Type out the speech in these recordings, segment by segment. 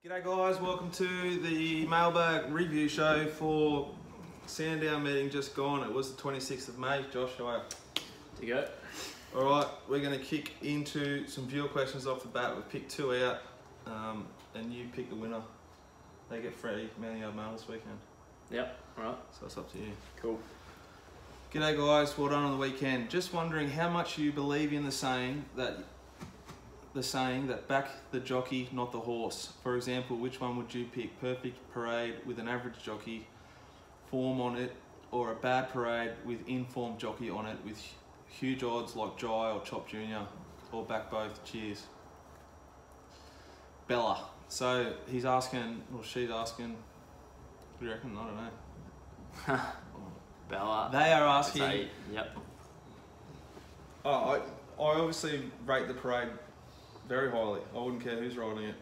G'day guys, welcome to the mailbag review show for Sandown meeting just gone. It was the 26th of May. Josh, how are you? Dicko. Alright, we're going to kick into some viewer questions off the bat. We've picked two out and you pick the winner. They get free Manly Yard mail this weekend. Yep, alright. So it's up to you. Cool. G'day guys, well done on the weekend. Just wondering how much you believe in the saying that back the jockey, not the horse. For example, which one would you pick? Perfect parade with an average jockey form on it, or a bad parade with informed jockey on it with huge odds like Jai or Chop Jr, or back both? Cheers. Bella. So he's asking, or she's asking, what do you reckon? I don't know. Bella. They are asking. Yep. I obviously rate the parade very highly. I wouldn't care who's riding it.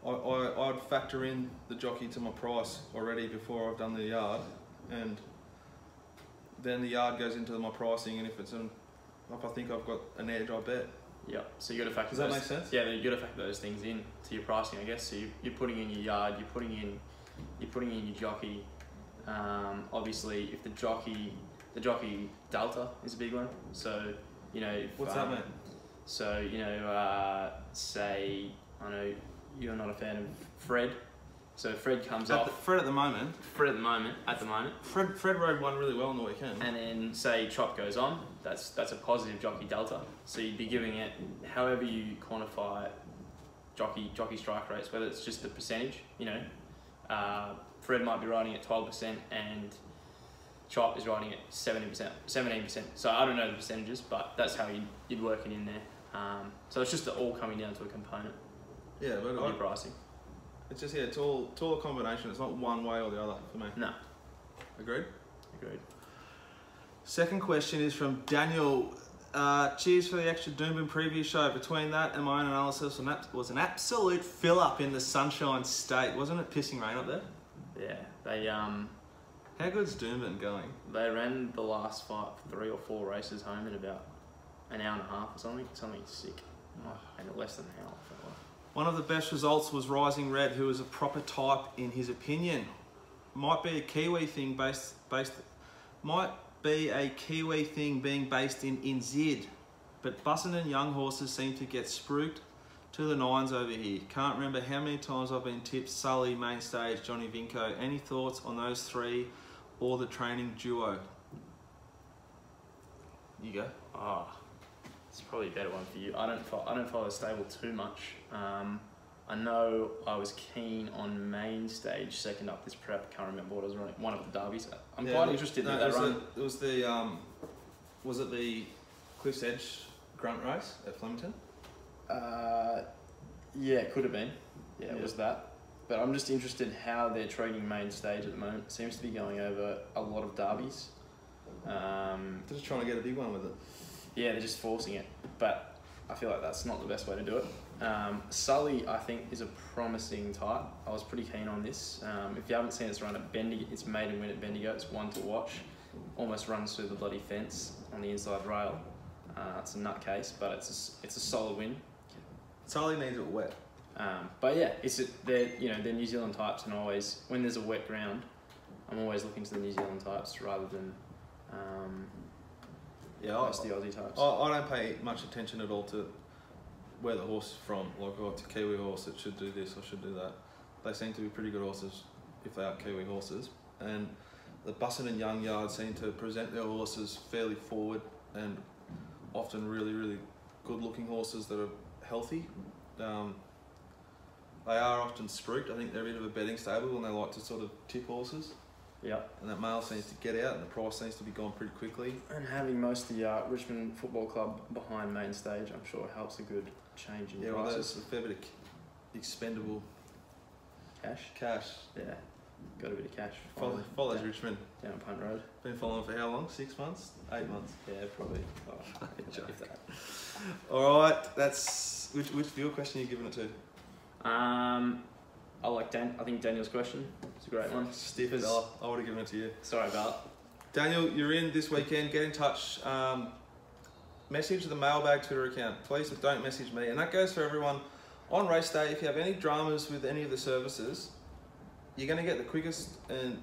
I'd factor in the jockey to my price already before I've done the yard, and then the yard goes into my pricing, and if I think I've got an edge, I bet. Yep. So you got to factor. Does that make sense? Yeah, you got to factor those things in to your pricing, I guess. So you're putting in your yard, you're putting in your jockey. Obviously, if the jockey delta is a big one. So you know. What's that mean? So, you know, say, I know you're not a fan of Fred. So Fred comes off. Fred at the moment. Fred rode one really well on the weekend. And then say Chop goes on, that's a positive jockey delta. So you'd be giving it, however you quantify jockey strike rates, whether it's just the percentage, you know. Fred might be riding at 12% and Chop is riding at 17%. So I don't know the percentages, but that's how you'd work it in there. So it's just all coming down to a component. Yeah, but of your pricing. It's just it's all a combination. It's not one way or the other for me. No. Agreed. Agreed. Second question is from Daniel. Cheers for the extra Doomben preview show. Between that and my own analysis, was an absolute fill up in the Sunshine State. Wasn't it pissing rain up there? Yeah, they How good's Doomben going? They ran the last 3 or 4 races home in about an hour and a half or something sick. And less than an hour, I felt like. One of the best results was Rising Red, who is a proper type in his opinion. Might be a Kiwi thing being based in Zid, but Bussin and young horses seem to get spruiked to the nines over here. Can't remember how many times I've been tipped Sully, Main Stage, Johnny Vinco. Any thoughts on those three or the training duo? You go. It's probably a better one for you. I don't follow the stable too much. I know I was keen on Main Stage second up this prep. Can't remember what I was running. One of the derbies. I'm quite interested in that run. Was it the Cliff's Edge grunt race at Flemington? Yeah, it could have been. Yeah, it was that. But I'm just interested in how they're treating Main Stage at the moment. It seems to be going over a lot of derbies. They're just trying to get a big one with it. Yeah, they're just forcing it. But I feel like that's not the best way to do it. Sully, I think, is a promising type. I was pretty keen on this. If you haven't seen this run at Bendigo, it's maiden win at Bendigo. It's one to watch. Almost runs through the bloody fence on the inside rail. It's a nutcase, but it's a solid win. Sully needs it wet. But yeah, they're New Zealand types, and always when there's a wet ground, I'm always looking to the New Zealand types rather than the Aussie types. I don't pay much attention at all to where the horse is from. Like, it's a Kiwi horse that should do this or should do that. They seem to be pretty good horses if they are Kiwi horses, and the Bussin and Young Yard seem to present their horses fairly forward and often really good looking horses that are healthy. They are often spruiked. I think they're a bit of a betting stable and they like to sort of tip horses. Yeah. And that mail seems to get out and the price seems to be gone pretty quickly. And having most of the Richmond Football Club behind Main Stage, I'm sure helps a good change in prices. Well, there's a fair bit of expendable cash. Yeah. Got a bit of cash. Follows Richmond. Down Punt Road. Been following for how long? 6 months? 8 months? Yeah, probably. If that. Alright, that's... Which viewer question are you giving it to? I think Daniel's question. It's a great one. Stiff as I would have given it to you. Sorry about Daniel, you're in this weekend. Get in touch. Message the mailbag Twitter account. Please don't message me. And that goes for everyone on race day, if you have any dramas with any of the services, you're going to get the quickest and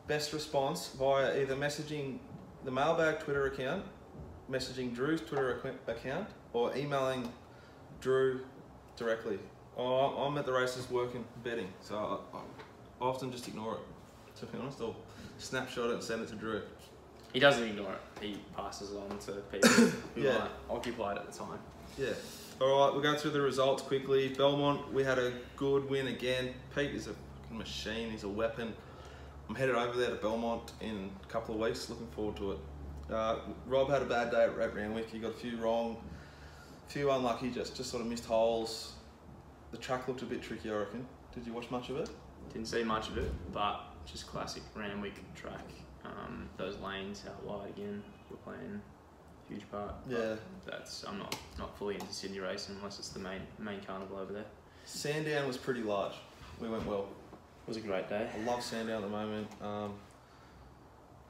best response via either messaging the Mailbag Twitter account, messaging Drew's Twitter account, or emailing Drew directly. I'm at the races working, betting, so I often just ignore it, to be honest. I'll snapshot it and send it to Drew. He doesn't ignore it. He passes it on to people who are occupied at the time. Yeah. All right, we'll go through the results quickly. Belmont, we had a good win again. Pete is a fucking machine. He's a weapon. I'm headed over there to Belmont in a couple of weeks. Looking forward to it. Rob had a bad day at Randwick. He got a few wrong, a few unlucky, just sort of missed holes. The track looked a bit tricky, I reckon. Did you watch much of it? Didn't see much of it, but just classic Randwick track. Those lanes out wide again were playing a huge part. Yeah. I'm not fully into Sydney racing unless it's the main carnival over there. Sandown was pretty large. We went well. It was a great day. I love Sandown at the moment.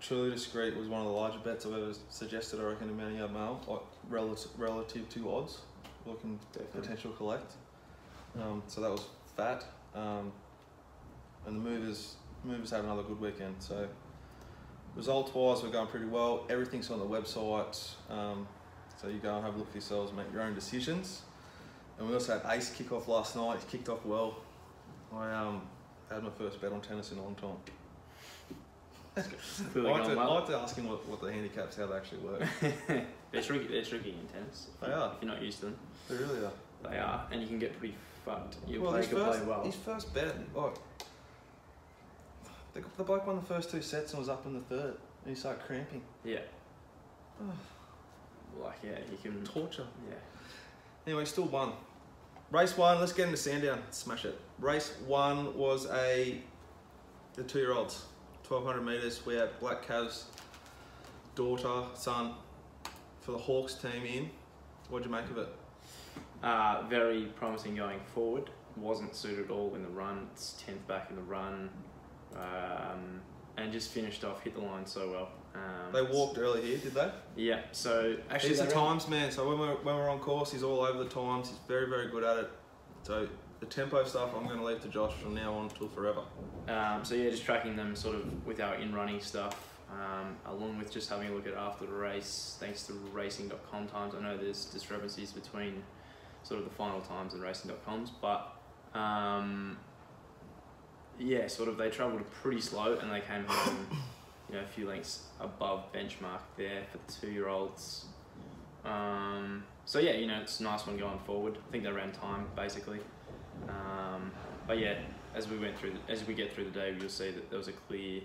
Truly Discreet was one of the larger bets I've ever suggested, I reckon, in Many Yard Mail, like relative to odds, looking potential collect. So that was fat. And the movers had another good weekend. So results wise, we're going pretty well. Everything's on the website. So you go and have a look for yourselves, make your own decisions. And we also had Ace kick off last night. He kicked off well. I had my first bet on tennis in a long time. I like to ask him what the handicaps, how they actually work. They're tricky in tennis. They are. If you're not used to them. They really are. They are, and you can get pretty fucked. You play well. His first bet, the bloke won the first 2 sets and was up in the third, and he started cramping. Yeah. He can torture. Yeah. Anyway, still won. Race 1, let's get into Sandown. Smash it. Race 1 was the 2-year-olds, 1,200 metres. We had Black Cav's daughter, son, for the Hawks team in. What'd you make of it? Very promising going forward. Wasn't suited at all in the run. It's 10th back in the run. And just finished off, hit the line so well. They walked early here, did they? Yeah, so actually he's a times man, so when we're on course, he's all over the times. He's very, very good at it. So the tempo stuff, I'm going to leave to Josh from now on till forever. So yeah, just tracking them sort of with our in-running stuff, along with just having a look at after the race, thanks to racing.com times. I know there's discrepancies between sort of the final times and racing.coms, but yeah, sort of they travelled pretty slow and they came home, a few lengths above benchmark there for the 2-year-olds. So yeah, it's a nice one going forward. I think they ran time basically. But yeah, as we get through the day, you'll see that there was a clear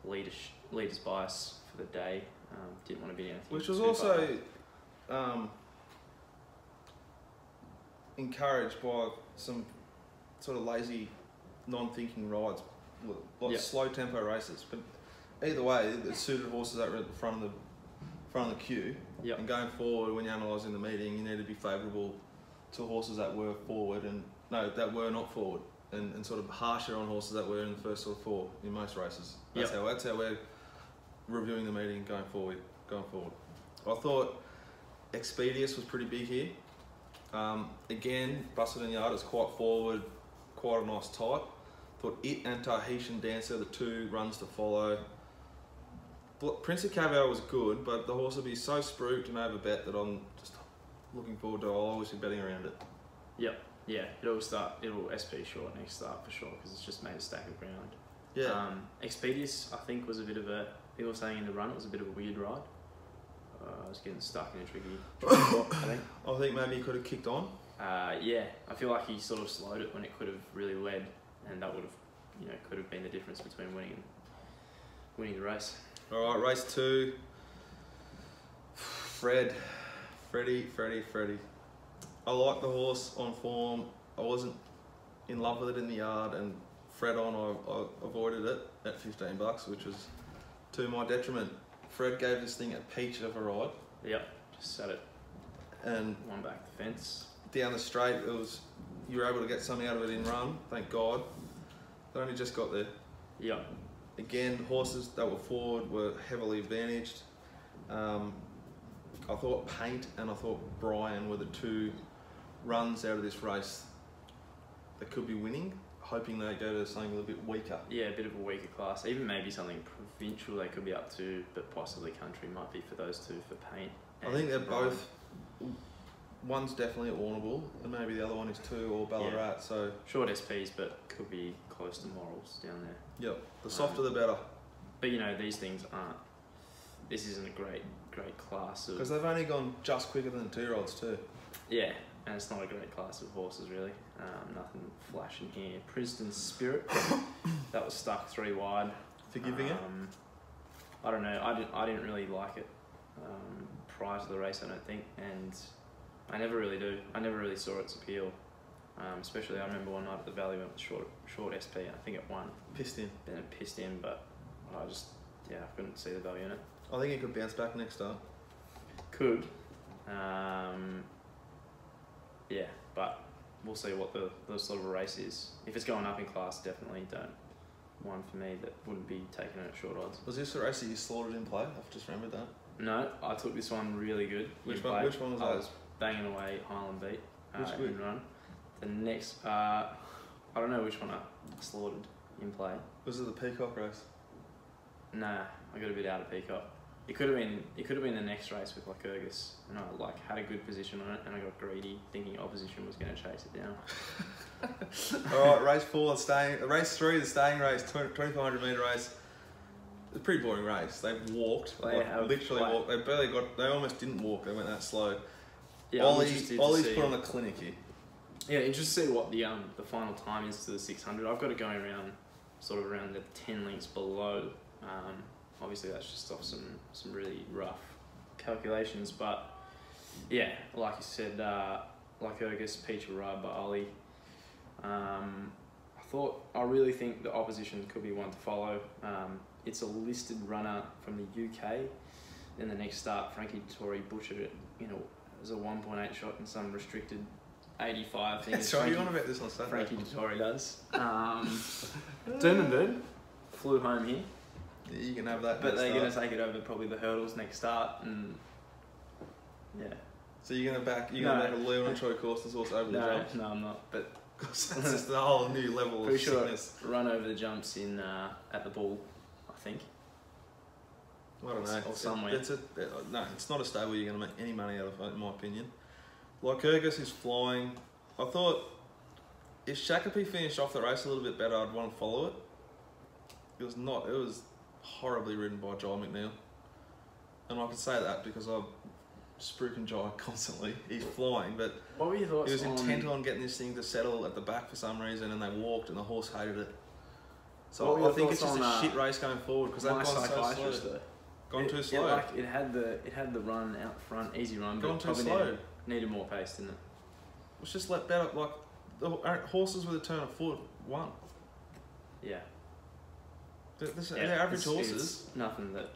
leader's bias for the day. Didn't want to be anything. Which was also encouraged by some sort of lazy, non-thinking rides, like slow tempo races. But either way, it suited horses that were at the front of the queue. Yep. And going forward, when you're analysing the meeting, you need to be favourable to horses that were forward that were not forward, and sort of harsher on horses that were in the first sort of 4 in most races. That's how we're reviewing the meeting going forward. I thought Expedius was pretty big here. Again, Busted and Yard is quite forward, quite a nice type. Thought it and Tahitian Dancer, the 2 runs to follow. Prince of Caviar was good, but the horse will be so spruiked and overbet that I'm just looking forward to. I'll always be betting around it. Yep. Yeah, it'll SP short next start for sure, because it's just made a stack of ground. Yeah. Expedius, I think, was a bit of a, people were saying in the run, it was a bit of a weird ride. I was getting stuck in a tricky spot, I think. I think maybe he could have kicked on. Yeah, I feel like he sort of slowed it when it could have really led, and that would have, could have been the difference between winning the race. All right, race 2. Freddie. I like the horse on form. I wasn't in love with it in the yard, and Fred on, I avoided it at $15, which was to my detriment. Fred gave this thing a peach of a ride. Yep, just set it. And one back the fence. Down the straight, you were able to get something out of it in run, thank God. They only just got there. Yep. Again, horses that were forward were heavily advantaged. I thought Paint and I thought Brian were the 2 runs out of this race that could be winning, hoping they go to something a little bit weaker. Yeah, a bit of a weaker class. Even maybe something provincial they could be up to, but possibly country might be for those two for paint. I think they're both. One's definitely at Warrnambool, and maybe the other one is 2 or Ballarat. Yeah. So short SPs, but could be close to morals down there. Yep, the softer the better. But you know, these things aren't. This isn't a great class of. Because they've only gone just quicker than 2-year-olds too. Yeah, and it's not a great class of horses really. Nothing flashing here. Princeton Spirit, that was stuck 3 wide. Forgiving it? I don't know. I didn't really like it prior to the race. I don't think, and I never really do. I never really saw its appeal. Especially, I remember one night at the Valley went with short SP. I think it won. Pissed in. Then it pissed in, but I just I couldn't see the value in it. I think it could bounce back next start. Could. Yeah, but we'll see what the sort of a race is. If it's going up in class, definitely don't. One for me that wouldn't be taken at short odds. Was this a race that you slaughtered in play? I've just remembered that. No, I took this one really good. Which one was that? I was banging away Highland Beat in run. The next, I don't know which one I slaughtered in play. Was it the Peacock race? Nah, I got a bit out of Peacock. It could have been the next race with Lycurgus, and I had a good position on it, and I got greedy, thinking opposition was going to chase it down. All right, race 4, race 3, the staying race, 2,500 metre race. It's a pretty boring race. They walked, literally walked. They almost didn't walk. They went that slow. Yeah, Ollie's put on a clinic here. Yeah, interested to see what the final time is to the 600. I've got it going around the 10 lengths below. Obviously that's just off some really rough calculations, but yeah, like you said, Lycurgus, Peter Rudd by Ollie. I really think the opposition could be one to follow. It's a listed runner from the UK. Then the next start, Frankie Dettori butchered it. You know, it was a 1.8 shot in some restricted 85 thing. Sorry, you on about this on Saturday? Frankie Dettori does. Bird flew home here. Yeah, you can have that. But they're going to take it over probably the hurdles next start, and yeah. So you're going to back a Leon and Troy Corster's horse over the jumps? No, I'm not. But that's just a whole new level of sickness. Sure, run over the jumps in at the Bull, I think. I don't know. Or somewhere. No, it's not a stable you're going to make any money out of, in my opinion. Lycurgus is flying. I thought if Shakopee finished off the race a little bit better, I'd want to follow it. It was not. It was horribly ridden by Joel McNeil, and I can say that because I've spruiking Jai constantly. He's flying, but what were your thoughts? He was intent on getting this thing to settle at the back for some reason, and they walked, and the horse hated it. So I think it's just a shit race going forward because they've gone so slow. Gone too slow. It had the run out front, easy run, but too slow. Needed more pace, didn't it? It's just let better. Like the horses with a turn of foot won. Yeah. They're average horses. It's nothing that.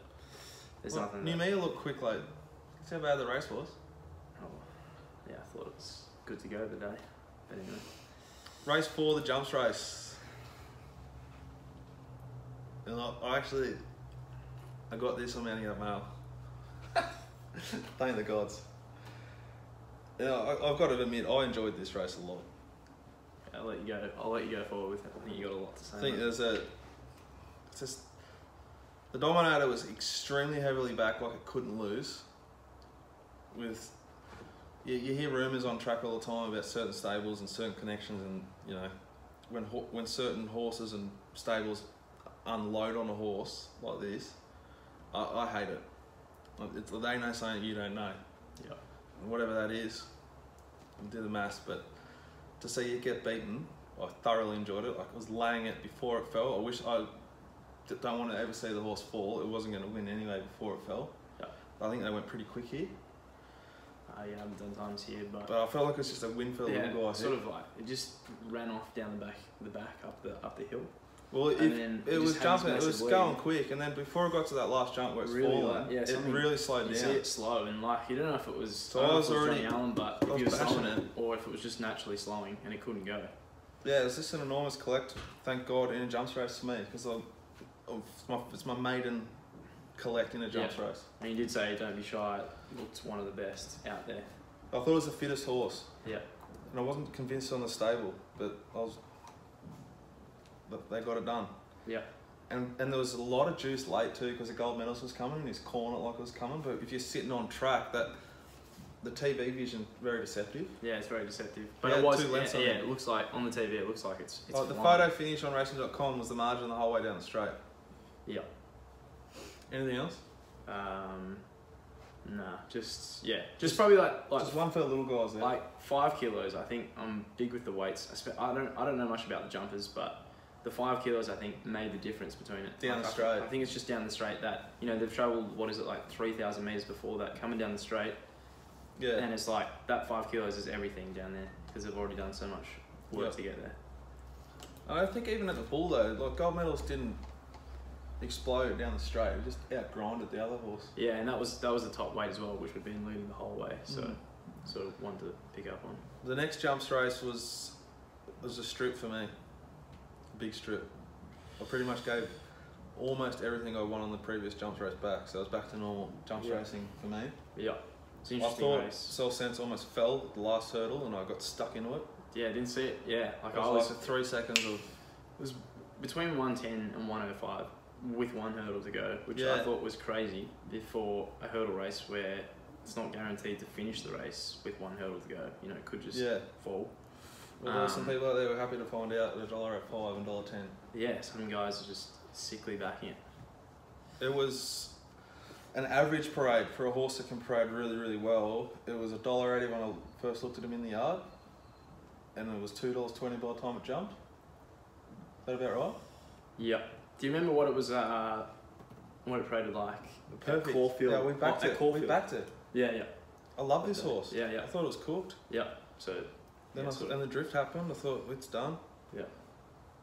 There's nothing. Numia looked quick, like. See how bad the race was. Oh, yeah, I thought it was good to go today. But anyway. Race 4, the jumps race. And I got this on Mounting Up Mail. Thank the gods. I've got to admit, I enjoyed this race a lot. I'll let you go forward with it. I think you got a lot to say. I think the Dominator was extremely heavily back, like it couldn't lose. You hear rumours on track all the time about certain stables and certain connections, and you know when certain horses and stables unload on a horse like this, I hate it. They know something you don't know. Yeah. Whatever that is, do the maths. But to see it get beaten, I thoroughly enjoyed it. Like I was laying it before it fell. I don't want to ever see the horse fall. It wasn't going to win anyway before it fell. Yeah. I think they went pretty quick here. Yeah, I haven't done times here, but I felt like it was just a win for the little guy. Sort of like it just ran off down the back up the hill. Well, it was jumping. It was going quick, and then before it got to that last jump where it's falling, it really slowed down. You see it slow, and like you don't know if it was. So I was already Johnny Allen, but if he was slowing it, or if it was just naturally slowing and it couldn't go. Yeah, it's just an enormous collect. Thank God in a jumps race for me, because it's my maiden collect in a jumps race. And you did say don't be shy. It looked one of the best out there. I thought it was the fittest horse. Yeah. and I wasn't convinced on the stable, but they got it done. Yeah. And there was a lot of juice late too because the gold medalist was coming and he's calling it like it was coming. But if you're sitting on track, the TV vision very deceptive. Yeah, it's very deceptive. But Yeah, it was, two lengths on yeah, it. it looks like, on the TV, it looks like it's The flying. photo finish on racing.com was the margin the whole way down the straight. Yeah. Anything else? Nah, just probably like Just one for the little guys there. like 5 kilos. I think I'm big with the weights. I don't know much about the jumpers, but the 5 kilos I think made the difference between it. Down Like, the straight. I think it's just down the straight that, you know, they've travelled, what is it, like 3,000 metres before that, coming down the straight. Yeah. And it's like, that 5 kilos is everything down there because they've already done so much work to get there. I think even at the bull though, like gold medals didn't explode down the straight. It just outgrinded the other horse. Yeah, and that was the top weight as well, which we've been leading the whole way. So sort of one to pick up on. The next jumps race was a strip for me. Big strip. I pretty much gave almost everything I won on the previous jumps race back, so I was back to normal jumps racing for me. Yeah, it's an I interesting thought race. Cell Sense almost fell at the last hurdle and I got stuck into it. Yeah, didn't see it. Yeah, like It I was was like 3 seconds of... It was between 110 and 105 with one hurdle to go, which Yeah. I thought was crazy before a hurdle race where it's not guaranteed to finish the race with one hurdle to go. You know, it could just fall. Well, there were some people out there who were happy to find out that $1.05 and $1.10. Yeah, some guys are just sickly backing it. It was an average parade for a horse that can parade really, really well. It was $1.80 when I first looked at him in the yard, and it was $2.20 by the time it jumped. Is that about right? Yeah. Do you remember what it was? What it paraded like? Perfect. At Caulfield. Yeah, we backed it. At Caulfield. We backed it. Yeah, yeah, I love this horse. Yeah, yeah. I thought it was cooked. yeah. So Then yeah, and the drift happened. I thought it's done. yeah.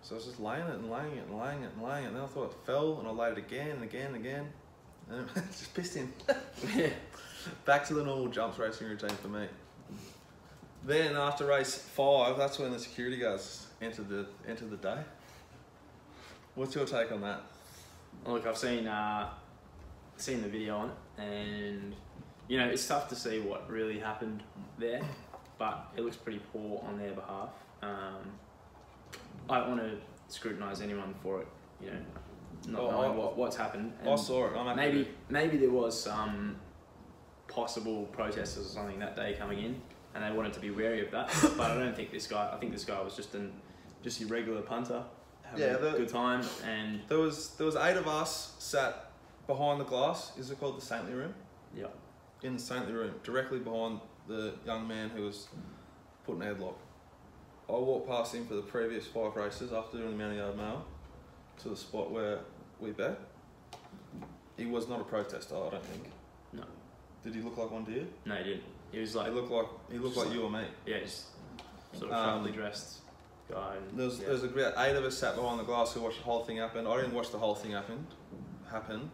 So I was just laying it and laying it and laying it and laying it. And then I thought it fell, and I laid it again and again and again, and it just pissed him. Yeah. Back to the normal jumps racing routine for me. Then after race 5, that's when the security guards entered the day. What's your take on that? Look, I've seen the video on it, and you know it's tough to see what really happened there, but it looks pretty poor on their behalf. I don't want to scrutinise anyone for it, you know, not knowing what's happened. And I saw it. maybe there was some possible protesters or something that day coming in, and they wanted to be wary of that. But I don't think this guy. I think this guy was just your regular punter. Having a good time, and There was 8 of us sat behind the glass. Is it called the Saintly Room? yeah, In the Saintly Room, directly behind the young man who was put in a headlock. I walked past him for the previous 5 races after doing the Mount Yard Mail to the spot where we bet. He was not a protester, I don't think. no, Did he look like one to you? no, he didn't. He was like, He looked like you or me. yeah, just sort of sharply dressed guy. And, There was about 8 of us sat behind the glass who watched the whole thing happen. I didn't watch the whole thing happen,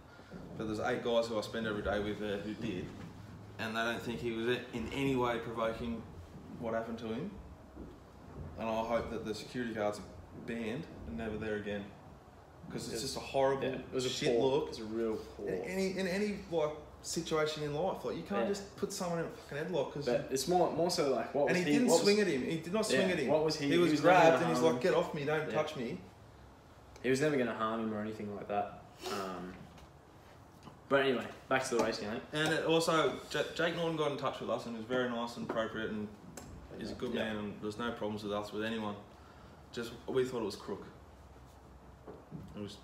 but there's 8 guys who I spend every day with there who did, and they don't think he was in any way provoking what happened to him. And I hope that the security guards are banned and never there again, because it's just a horrible it was a shit poor, look. It was a real poor. In any like situation in life, like you can't just put someone in a fucking headlock because. But it's more so like what was And he he didn't what swing was, at him. He did not swing at him. What was he? He was never grabbed gonna and he's harm like, him. "Get off me! Don't touch me." He was never going to harm him or anything like that. But anyway, back to the racing, eh? And it also, Jake Norton got in touch with us and was very nice and appropriate, and he's a good man, and there's no problems with us with anyone. Just we thought it was crook. It was.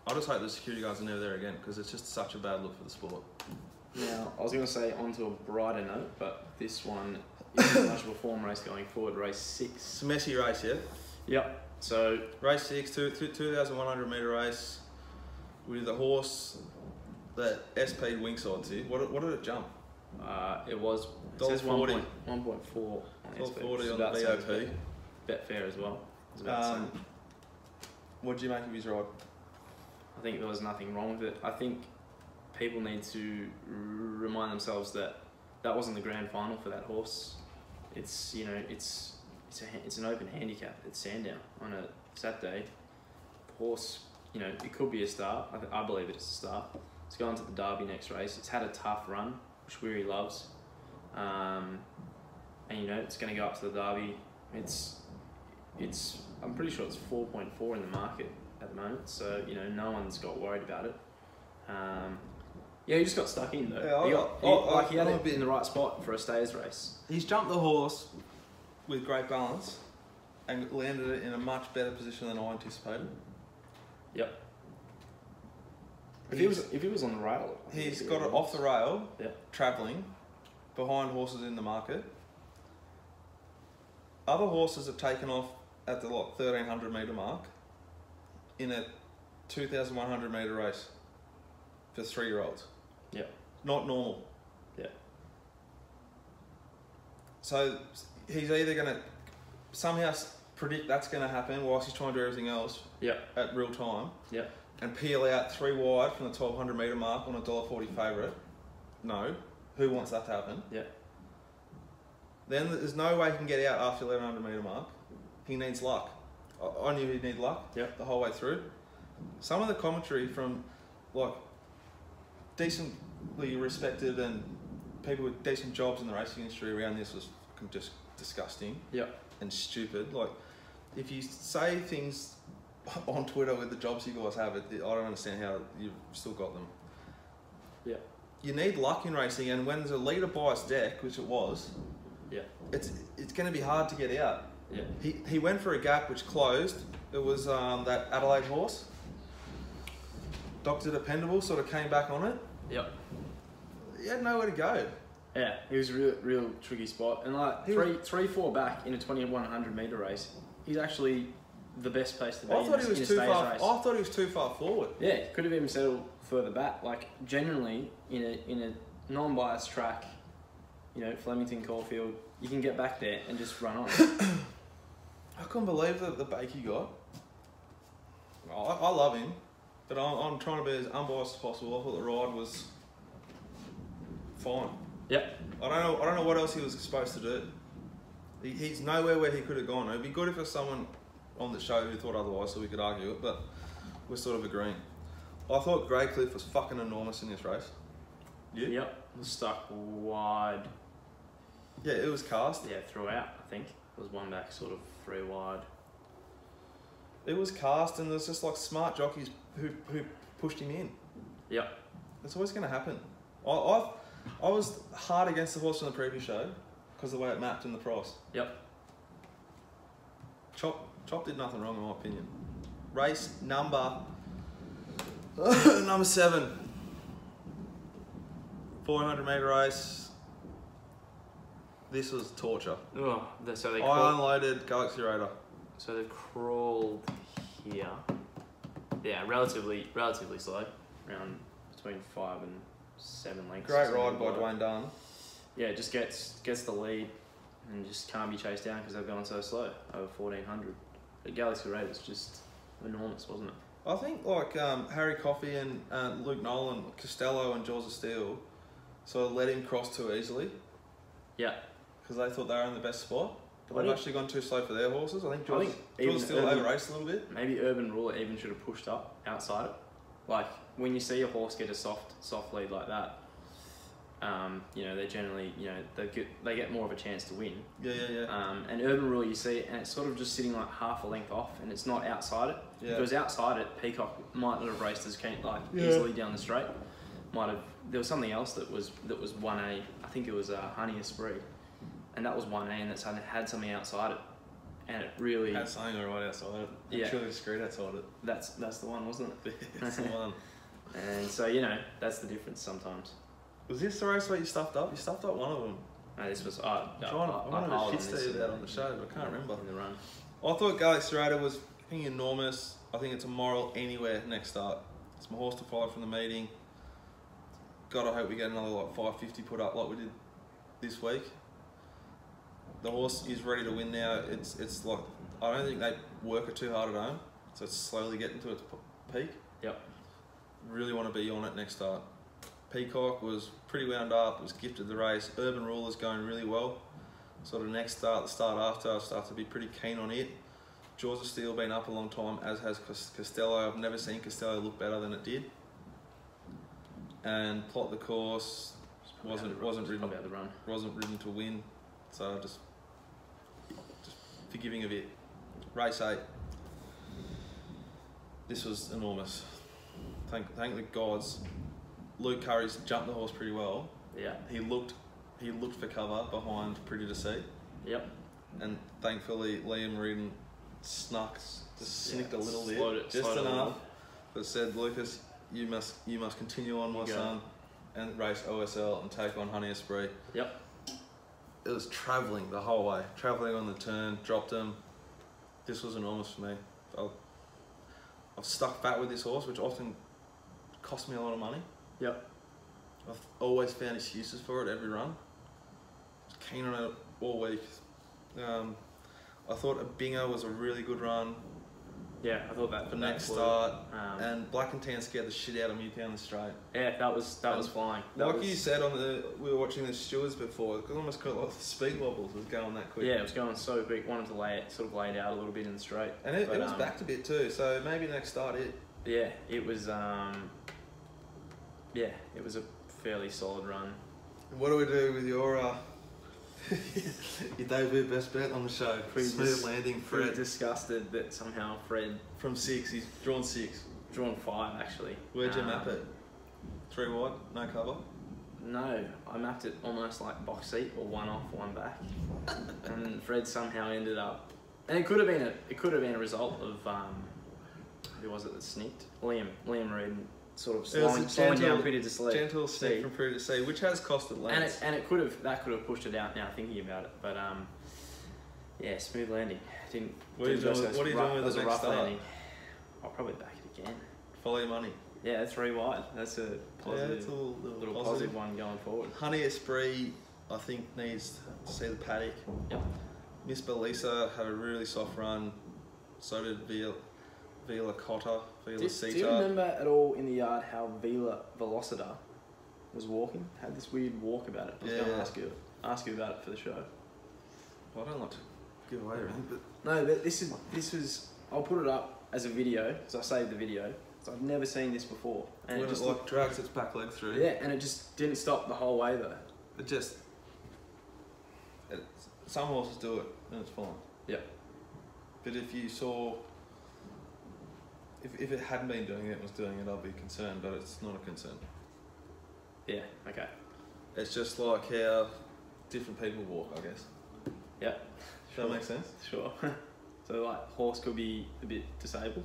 I just hope the security guards are never there again, because it's just such a bad look for the sport. Now, I was going to say onto a brighter note, but this one is a much of a form race going forward, race 6. It's a messy race, yeah. Yep. So Race 6, 2,100 metre race with a horse that SP'd wing sides here. What did it jump? it was it says 1.4 on the SP, $1.40 on the about the same as BOP. Betfair as well. It's about the same. What did you make of his ride? I think there was nothing wrong with it. I think people need to remind themselves that that wasn't the grand final for that horse. It's it's an open handicap at Sandown on a Saturday. The horse, it could be a star. I believe it's a star. It's going to the Derby next race. It's had a tough run, which Weary loves. and it's going to go up to the Derby. It's I'm pretty sure it's 4.4 in the market at the moment, so no one's got worried about it. He just got stuck in though. Yeah, he had it in the right spot for a stayers race. He's jumped the horse with great balance and landed it in a much better position than I anticipated. Yep. If he was on the rail, he's got it off the rail, yeah, travelling behind horses in the market. Other horses have taken off at the 1300 metre mark in a 2100 metre race for 3-year-olds. Yeah. Not normal. Yeah. So he's either going to somehow predict that's going to happen whilst he's trying to do everything else, yeah, at real time, yeah, and peel out 3 wide from the 1200 metre mark on a $1.40 favourite. No. Who wants that to happen? Yeah. Then there's no way he can get out after the 1100 metre mark. He needs luck. I knew he'd need luck, yeah, the whole way through. Some of the commentary from decently respected and people with decent jobs in the racing industry around this was just disgusting, yeah, and stupid. If you say things on Twitter with the jobs you guys have, I don't understand how you've still got them. Yeah. You need luck in racing, and when there's a leader biased deck, which it was, yeah, it's going to be hard to get out. Yeah. He went for a gap which closed. It was that Adelaide horse. Dr. Dependable sort of came back on it. Yep. He had nowhere to go. Yeah, it was a real tricky spot. And 3-4 back in a 2100 metre race, he's actually the best place to be. I thought he was too far forward. Yeah, could have even settled further back. Generally, in a non-biased track, Flemington, Caulfield, you can get back there and just run on. I couldn't believe the bake he got. I love him, but I'm trying to be as unbiased as possible. I thought the ride was fine. Yep. I don't know what else he was supposed to do. He's nowhere where he could have gone. It'd be good if there's someone on the show who thought otherwise, so we could argue it. But we're sort of agreeing. I thought Greycliff was fucking enormous in this race. You? Yep. Stuck wide. Yeah, it was cast. Yeah, throughout. I think it was one back, sort of 3 wide. It was cast, and there's just smart jockeys who pushed him in. Yep. It's always going to happen. I was hard against the horse from the previous show because of the way it mapped in the price. Yep. Chop did nothing wrong in my opinion. Race number 7. 400 metre race. This was torture. Oh, so they I unloaded Galaxy Raider. So they've crawled here. Yeah, relatively slow. Around between 5 and 7 lengths. Great ride by Dwayne Dunn. Yeah, just gets the lead and just can't be chased down because they've gone so slow over 1400. But Galaxy Raider's just enormous, wasn't it? I think Harry Coffey and Luke Nolan, Costello and Jaws of Steel sort of let him cross too easily. Yeah. Because they thought they were in the best spot. But they've actually gone too slow for their horses. I think Jaws still over-raced a little bit. Maybe Urban Ruler even should have pushed up outside it. When you see a horse get a soft lead like that, they generally, they get more of a chance to win. Yeah. And Urban Ruler, you see, and it's sort of just sitting half a length off, and it's not outside it. Yeah. If it was outside it, Peacock might not have raced as keen, easily down the straight. There was something else that was 1A. I think it was Honey Esprit, and that was 1A, and that had something outside it, and it really had something right outside it. Yeah, truly discreet outside it. That's the one, wasn't it? That's the one. And so that's the difference sometimes. Was this the race where you stuffed up? You stuffed up one of them. No, this was I wanted to shit you about on the show, but I can't remember. In the run. I thought Galaxy Raider was enormous. I think it's a moral anywhere next start. It's my horse to follow from the meeting. God, I hope we get another 550 put up like we did this week. The horse is ready to win now. It's I don't think they work it too hard at home, so it's slowly getting to its peak. Yep. Really want to be on it next start. Peacock was pretty wound up. Was gifted the race. Urban Ruler's going really well. Sort of next start, the start after, I start to be pretty keen on it. Jaws of Steel been up a long time, as has Costello. I've never seen Costello look better than it did. And Plot the Course wasn't ridden to win. So just forgiving a bit. Race 8. This was enormous. Thank the gods. Luke Curry's jumped the horse pretty well. Yeah. He looked for cover behind Pretty to See. Yep. And thankfully Liam Reardon snicked a little bit, just slowed enough, but said, Lucas, you must continue on, my son, and race OSL and take on Honey Esprit. Yep. It was travelling the whole way, travelling on the turn, dropped him. This was enormous for me. I've stuck fat with this horse, which often cost me a lot of money. Yep. I've always found excuses for it every run. I was keen on it all week. I thought a Bingo was a really good run. Yeah, I thought that for next start. And Black and Tan scared the shit out of me down the straight. Yeah, that was flying. You said we were watching the Stewards before, it almost got like the speed wobbles. It was going that quick. Yeah, it was going so quick. Wanted to lay it out a little bit in the straight. And it was backed a bit too. So maybe next start Yeah, it was. It was a fairly solid run. What do we do with your debut best bet on the show? Smooth landing, Fred. Pretty disgusted that somehow Fred from 6, he's drawn 6. Drawn 5 actually. Where'd you map it? 3 wide, no cover. No, I mapped it almost like box seat, or 1 off, 1 back, and Fred somehow ended up. And it could have been a result of who was it that snicked? Liam Reardon. Sort of slowing down Pretty to See. Gentle sneak from Pretty to See, which has costed lengths. And it could have pushed it out now thinking about it. But yeah, smooth landing. What are you doing with the next start? Landing. I'll probably back it again. Follow your money. Yeah, 3 wide. That's a positive, that's a little positive one going forward. Honey Esprit, I think, needs to see the paddock. Yep. Miss Belisa had a really soft run. So did Vila Cotta. Do you remember at all in the yard how Vila Velocita was walking? Had this weird walk about it. I was going to ask you about it for the show. Well, I don't like to give away everything, but no, but this was. I'll put it up as a video because I saved the video. So I've never seen this before, and it just like drags its back leg through. Yeah, and it just didn't stop the whole way though. Some horses do it and it's fine. Yeah. But if you saw. If it hadn't been doing it and was doing it, I'd be concerned, but it's not a concern. Yeah, okay. It's just like how different people walk, I guess. Yeah. Does that make sense? Sure. So, like, horse could be a bit disabled?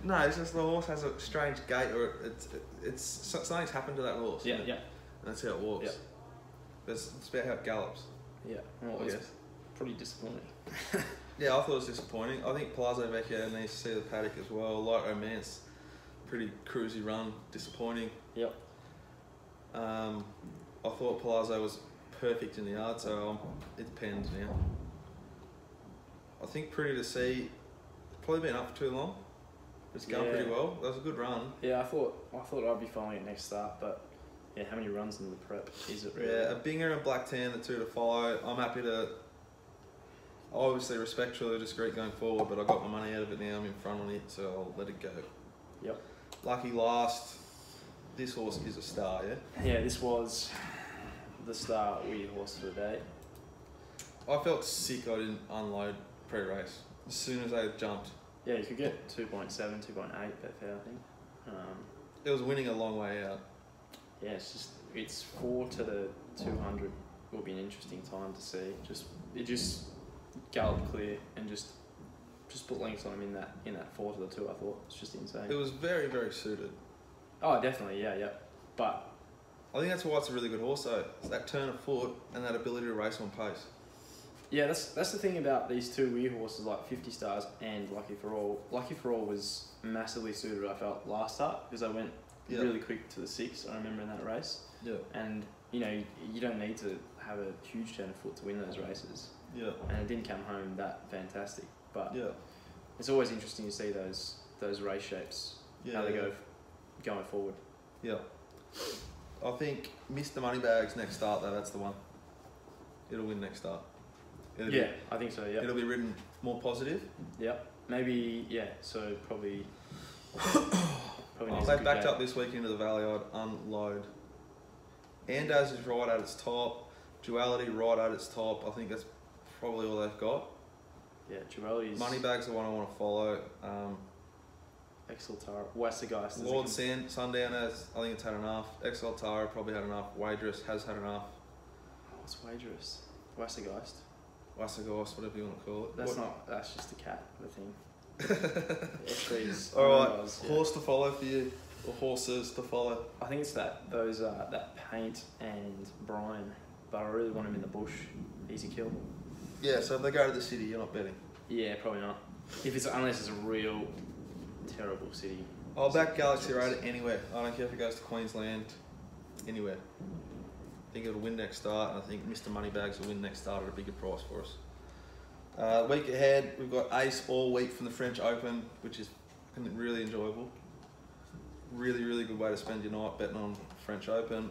No, it's just the horse has a strange gait, or it's something's happened to that horse. Yeah, yeah. And that's how it walks. Yeah. It's about how it gallops. Yeah, well, I guess. Pretty disappointing. Yeah, I thought it was disappointing. I think Palazzo Vecchio needs to see the paddock as well. Light Romance, pretty cruisy run, disappointing. Yep. I thought Palazzo was perfect in the yard, so it depends now. I think Pretty to See, probably been up for too long. It's going pretty well. That was a good run. Yeah, I thought I'd be following it next start, but yeah, how many runs in the prep is it really? Yeah, a Binger and Black Tan, the 2 to follow. I'm happy to. Obviously, respectfully discreet going forward, but I got my money out of it now. I'm in front on it, so I'll let it go. Yep. Lucky Last. This horse is a star, yeah? Yeah, this was the star weird horse for the day. I felt sick I didn't unload pre-race. As soon as they jumped. Yeah, you could get 2.7, 2.8 bet fair, I think. It was winning a long way out. Yeah, it's 4 to the 200 will be an interesting time to see. It just galloped clear and just put lengths on him in that 4 to the 2. I thought it's just insane. It was very, very suited. Oh, definitely, yeah. But I think that's why it's a really good horse, though. It's that turn of foot and that ability to race on pace. Yeah, that's the thing about these 2 weird horses like 50 Stars and Lucky for All. Lucky for All was massively suited, I felt, last start because I went really quick to the 6. I remember in that race. Yeah. And you don't need to have a huge turn of foot to win those races. Yeah. And it didn't come home that fantastic, but it's always interesting to see those race shapes, how they go going forward. Yeah. I think Mr. Moneybags next start though. That's the one. It'll win next start. I think so. Yeah. It'll be ridden more positive. Yep. Maybe. Yeah. So probably. They backed up this week into the valley. I'd unload Andaz is right at its top. Duality right at its top. I think that's probably all they've got. Yeah, Duality's... Moneybag's the one I want to follow. Exaltara, Wassergeist. Lord Sundown has, I think it's had enough. Exaltara probably had enough. Wagers has had enough. What's Wagerous? Wassergeist. Wassergeist, whatever you want to call it. That's just a cat, I think. Alright, horse to follow for you, or horses to follow. I think it's that Paint and Brian, but I really want him in the bush. Easy kill. Yeah, so if they go to the city, you're not betting. Yeah, probably not. Unless it's a real terrible city. I'll back Galaxy Raider anywhere. I don't care if it goes to Queensland, anywhere. I think it'll win next start, and I think Mr. Moneybags will win next start at a bigger price for us. Week ahead, we've got Ace all week from the French Open, which is really enjoyable. Really, really good way to spend your night betting on French Open.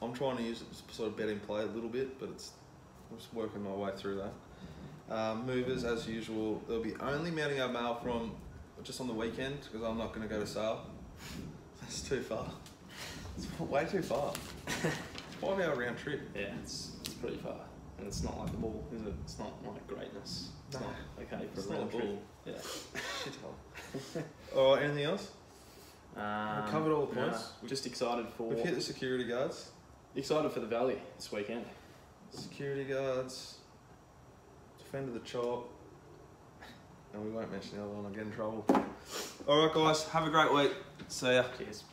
I'm trying to use it to sort of bet in play a little bit, but I'm just working my way through that. Movers, as usual, there'll be only mounting our mail from just on the weekend, because I'm not going to go to sale. That's too far. It's way too far. 5 hour round trip. Yeah, it's pretty far. And it's not like the ball, is it? It's not like greatness. It's not okay for a round trip. Yeah. Shithole. Alright, anything else? We've covered all the points. No, just excited for... We've hit the security guards. Excited for the Valley this weekend. Security guards. Defender the chop. And we won't mention the other one, I'll get in trouble. Alright guys, have a great week. See ya. Cheers.